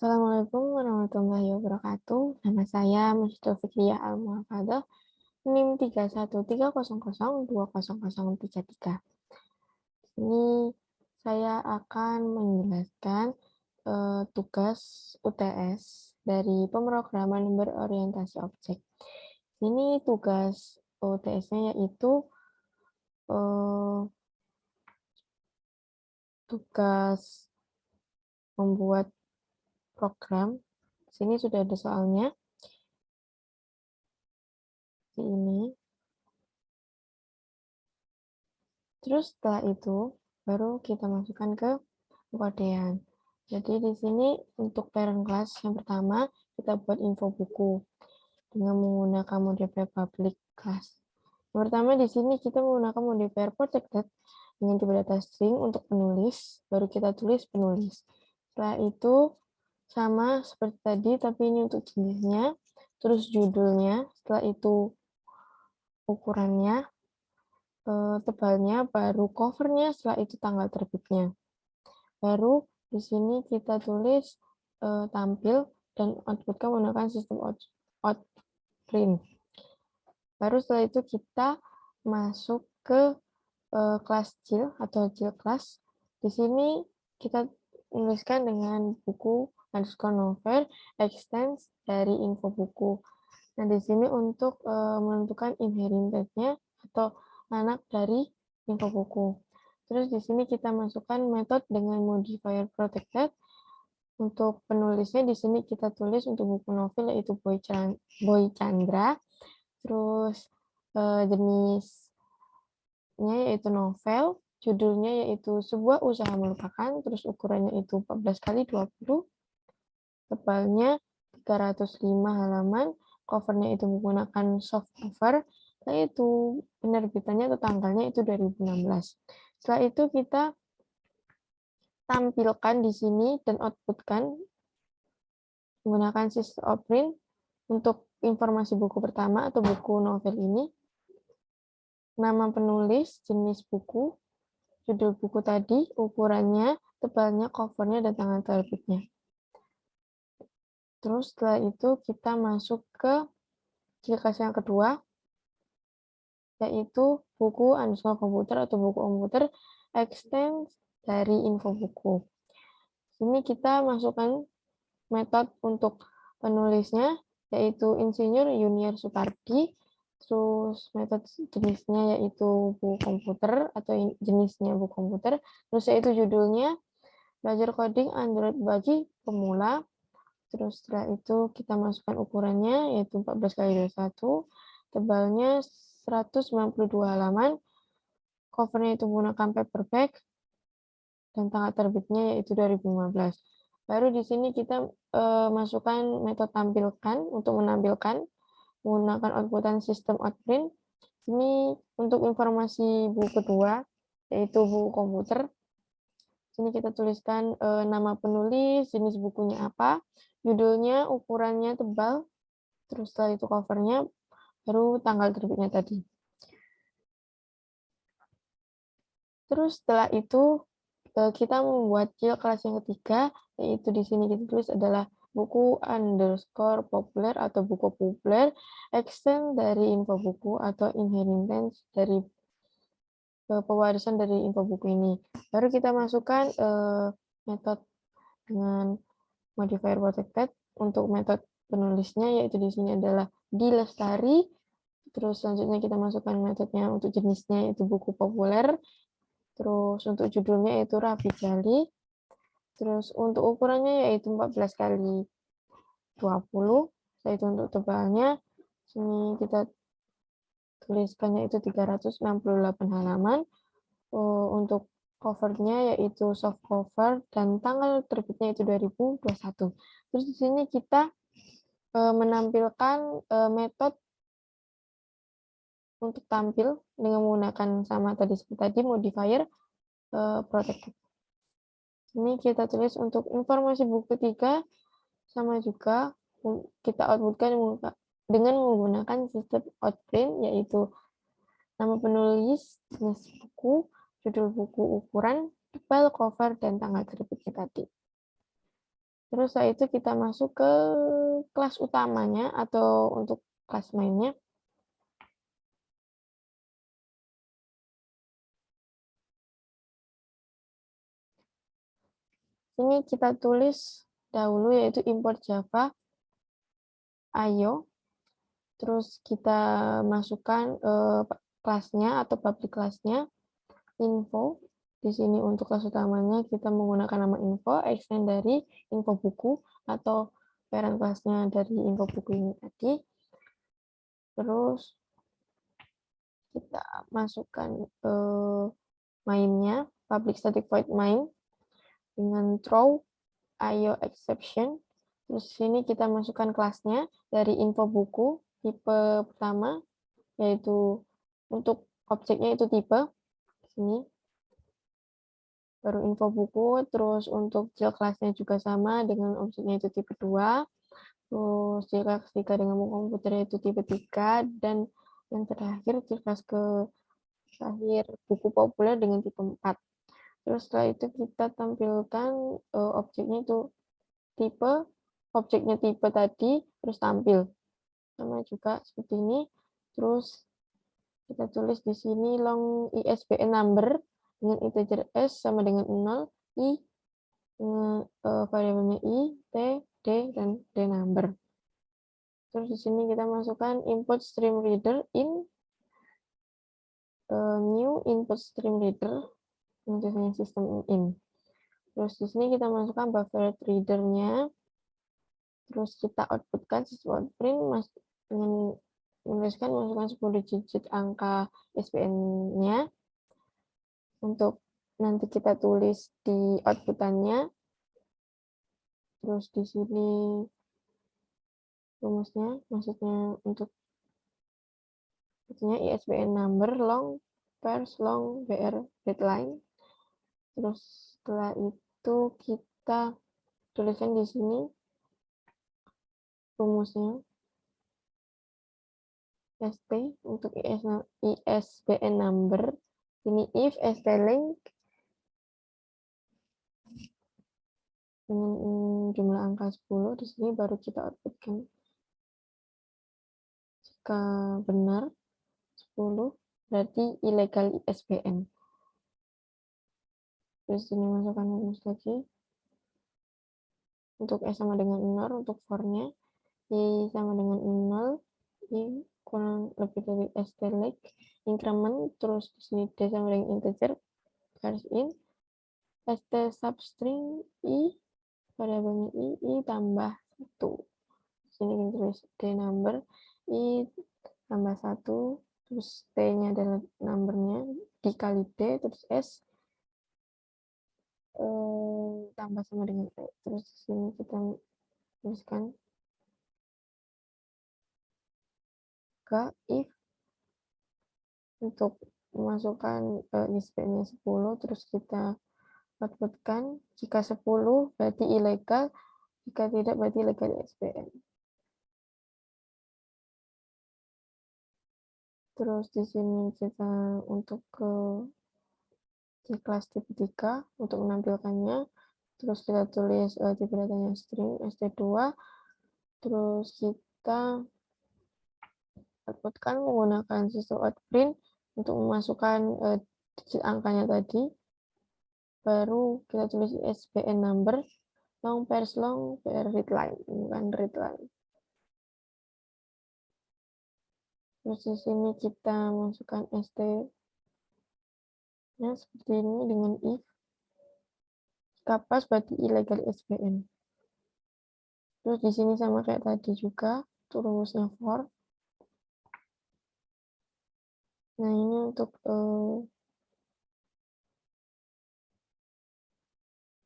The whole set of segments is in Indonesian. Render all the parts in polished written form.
Assalamualaikum warahmatullahi wabarakatuh. Nama saya Musyidah Fikriyah Al-Muhafadah, NIM 3130020033. Ini saya akan menjelaskan tugas UTS dari pemrograman berorientasi objek. Ini tugas UTS-nya yaitu tugas membuat program. Sini sudah ada soalnya. Ini. Terus setelah itu baru kita masukkan ke kodean. Jadi di sini untuk parent class yang pertama kita buat info buku dengan menggunakan modifier public class. Yang pertama di sini kita menggunakan modifier protected dengan tipe data string untuk penulis, baru kita tulis penulis. Setelah itu sama seperti tadi, tapi ini untuk jenisnya, terus judulnya, setelah itu ukurannya, tebalnya, baru covernya, setelah itu tanggal terbitnya. Baru di sini kita tulis tampil dan outputkan menggunakan sistem outprint. Baru setelah itu kita masuk ke kelas JIL atau JIL class. Di sini kita menuliskan dengan buku underscore novel extends dari info buku. Nah, di sini untuk menentukan inheritance-nya atau anak dari info buku. Terus di sini kita masukkan metode dengan modifier protected. Untuk penulisnya di sini kita tulis untuk buku novel yaitu Boy Chandra. Terus jenisnya yaitu novel, judulnya yaitu sebuah usaha melupakan, terus ukurannya itu 14 kali 20, tebalnya 305 halaman, covernya itu menggunakan soft cover, setelah itu penerbitannya atau tanggalnya itu 2016. Setelah itu kita tampilkan di sini dan outputkan menggunakan sistem outprint untuk informasi buku pertama atau buku novel ini, nama penulis, jenis buku, judul buku tadi, ukurannya, tebalnya, covernya, dan tanggal terbitnya. Terus setelah itu kita masuk ke ciri khas yang kedua, yaitu buku underscore komputer atau buku komputer extend dari info buku. Sini kita masukkan metode untuk penulisnya, yaitu Insinyur Junior Supardi, terus metode jenisnya yaitu buku komputer atau jenisnya buku komputer, terus yaitu judulnya belajar coding Android bagi pemula, terus setelah itu kita masukkan ukurannya yaitu 14 kali 21, tebalnya 192 halaman, covernya itu menggunakan paperback, dan tanggal terbitnya yaitu 2015. Baru di sini kita masukkan metode tampilkan untuk menampilkan menggunakan outputan sistem outprint. Ini untuk informasi buku kedua yaitu buku komputer. Sini kita tuliskan nama penulis, jenis bukunya apa, judulnya, ukurannya tebal, terus setelah itu covernya, baru tanggal terbitnya tadi. Terus setelah itu kita membuat JIL kelas yang ketiga, yaitu di sini kita tulis adalah buku underscore populer atau buku populer, extend dari info buku atau inheritance dari pewarisan dari info buku ini. Baru kita masukkan metode dengan modifier protected untuk metode penulisnya, yaitu di sini adalah dilestari. Terus selanjutnya kita masukkan metodenya untuk jenisnya yaitu buku populer. Terus untuk judulnya yaitu Rafi Jali. Terus untuk ukurannya yaitu 14 kali 20. Setelah itu untuk tebalnya, sini kita tuliskannya itu 368 halaman. Untuk covernya yaitu soft cover dan tanggal terbitnya itu 2021. Terus di sini kita menampilkan metode untuk tampil dengan menggunakan sama tadi seperti tadi modifier protected. Ini kita tulis untuk informasi buku 3 sama juga kita outputkan dengan menggunakan sistem outprint yaitu nama penulis, jenis buku, judul buku, ukuran, tebal, cover, dan tanggal terbitnya tadi. Terus setelah itu kita masuk ke kelas utamanya atau untuk kelas mainnya. Ini kita tulis dahulu yaitu import Java IO. Terus kita masukkan kelasnya atau public kelasnya info. Di sini untuk kelas utamanya kita menggunakan nama info, extend dari info buku atau parent kelasnya dari info buku ini tadi. Terus kita masukkan mainnya, public static void main dengan throw IO exception. Terus sini kita masukkan kelasnya dari info buku tipe pertama, yaitu untuk objeknya itu tipe sini. Baru info buku, terus untuk cil kelasnya juga sama dengan objeknya itu tipe 2. Terus cil kelas 3 dengan komputer itu tipe 3, dan yang terakhir cil kelas ke terakhir buku populer dengan tipe 4. Terus setelah itu kita tampilkan objeknya itu objeknya tipe tadi, terus tampil. Sama juga seperti ini. Terus kita tulis di sini long ISBN number dengan integer S sama dengan 0, I dengan variabelnya I, T, D, dan D number. Terus di sini kita masukkan input stream reader in new input stream reader dengan sistem in. Terus di sini kita masukkan buffer reader-nya. Terus kita outputkan siswa print dengan menuliskan masukkan 10 digit angka SPN-nya. Untuk nanti kita tulis di outputannya. Terus di sini rumusnya, maksudnya untuk ISBN number long pairs long BR readline. Terus setelah itu kita tuliskan di sini rumusnya ST untuk ISBN number. Ini if ST link dengan jumlah angka 10, di sini baru kita outputkan. Jika benar 10 berarti ilegal ISBN. Terus ini masukkan rumus lagi. Untuk S sama dengan 0, untuk for-nya Y sama dengan 0, Y kurang lebih dari ST like, increment, terus di sini D sama dengan integer, garis in, ST substring I, variabelnya I tambah 1. Sini kita tulis D number, I tambah 1, terus T-nya adalah numbernya, dikali D, terus S tambah sama dengan T. Terus di sini kita tuliskan if untuk memasukkan ISBN-nya 10, terus kita outputkan jika 10 berarti ilegal, jika tidak berarti legal ISBN. Terus di sini kita untuk ke di kelas tipe 3 untuk menampilkannya. Terus kita tulis tipe datanya string st2. Terus kita outputkan menggunakan sistem outprint untuk memasukkan digit angkanya tadi. Baru kita tulis ISBN number long pairs long pair readline, bukan readline. Terus di sini kita masukkan ST nya seperti ini dengan if. Jika pas berarti ilegal ISBN. Terus di sini sama kayak tadi juga, itu rumusnya for. Nah ini untuk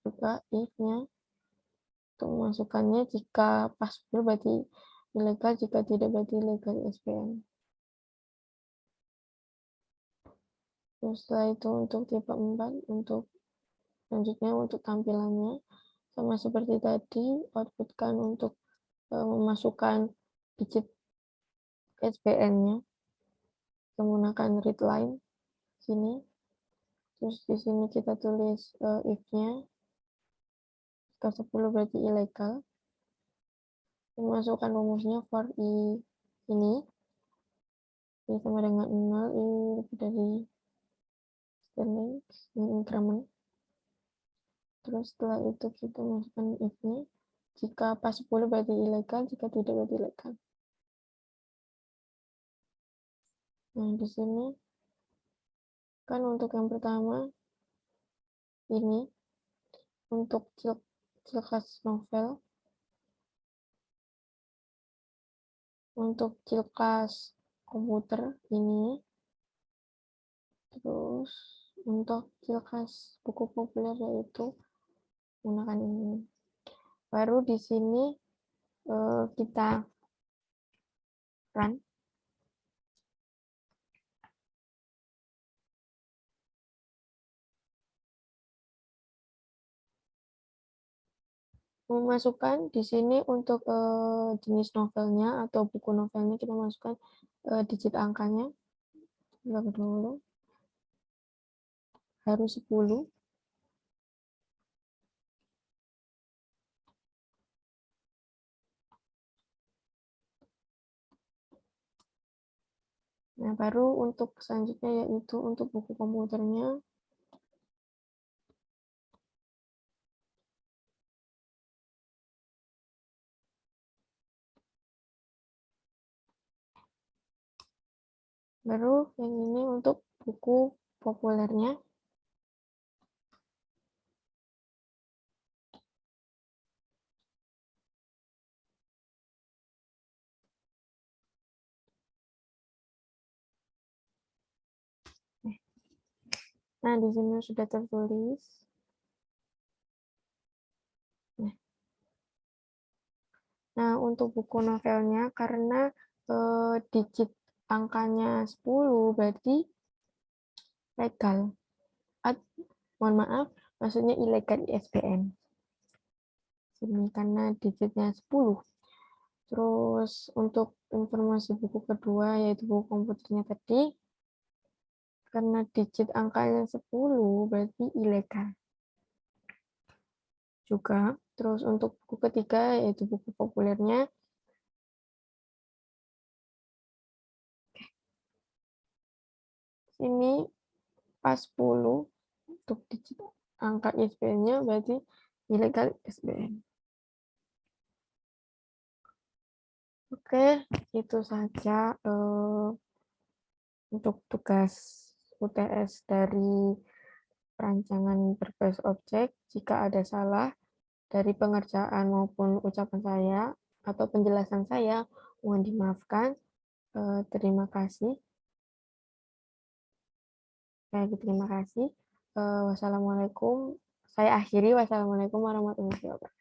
juga if-nya. Untuk memasukkannya jika pas berarti ilegal, jika tidak berarti legal ISBN. Terus setelah itu untuk tipe 4, untuk selanjutnya untuk tampilannya sama seperti tadi, outputkan untuk memasukkan digit SBN-nya menggunakan readline sini. Terus di sini kita tulis if-nya Jika 10 berarti ilegal. Masukkan rumusnya for i ini. I sama dengan 0, i lebih dari Sterling, increment. Terus setelah itu kita masukkan if-nya. Jika pas 10 berarti ilegal, jika tidak berarti legal. Nah, di sini kan untuk yang pertama ini untuk ciri novel, untuk ciri komputer ini, terus untuk ciri buku populer yaitu menggunakan ini. Baru di sini kita run. Memasukkan di sini untuk jenis novelnya atau buku novelnya kita masukkan digit angkanya. Lihat dulu. Harus 10. Nah, baru untuk selanjutnya yaitu untuk buku komputernya. Baru yang ini untuk buku populernya. Nah, di sini sudah tertulis. Nah, untuk buku novelnya karena digit angkanya 10 berarti legal. Mohon maaf, maksudnya ilegal ISBN. Ini karena digitnya 10. Terus untuk informasi buku kedua yaitu buku komputernya tadi, karena digit angkanya 10 berarti ilegal juga. Terus untuk buku ketiga yaitu buku populernya, ini pas 10 untuk digit angka ISBN-nya berarti ilegal ISBN. Oke, itu saja untuk tugas UTS dari perancangan berbasis objek. Jika ada salah dari pengerjaan maupun ucapan saya atau penjelasan saya, mohon dimaafkan. Terima kasih. Terima kasih. Wassalamualaikum. Saya akhiri. Wassalamualaikum warahmatullahi wabarakatuh.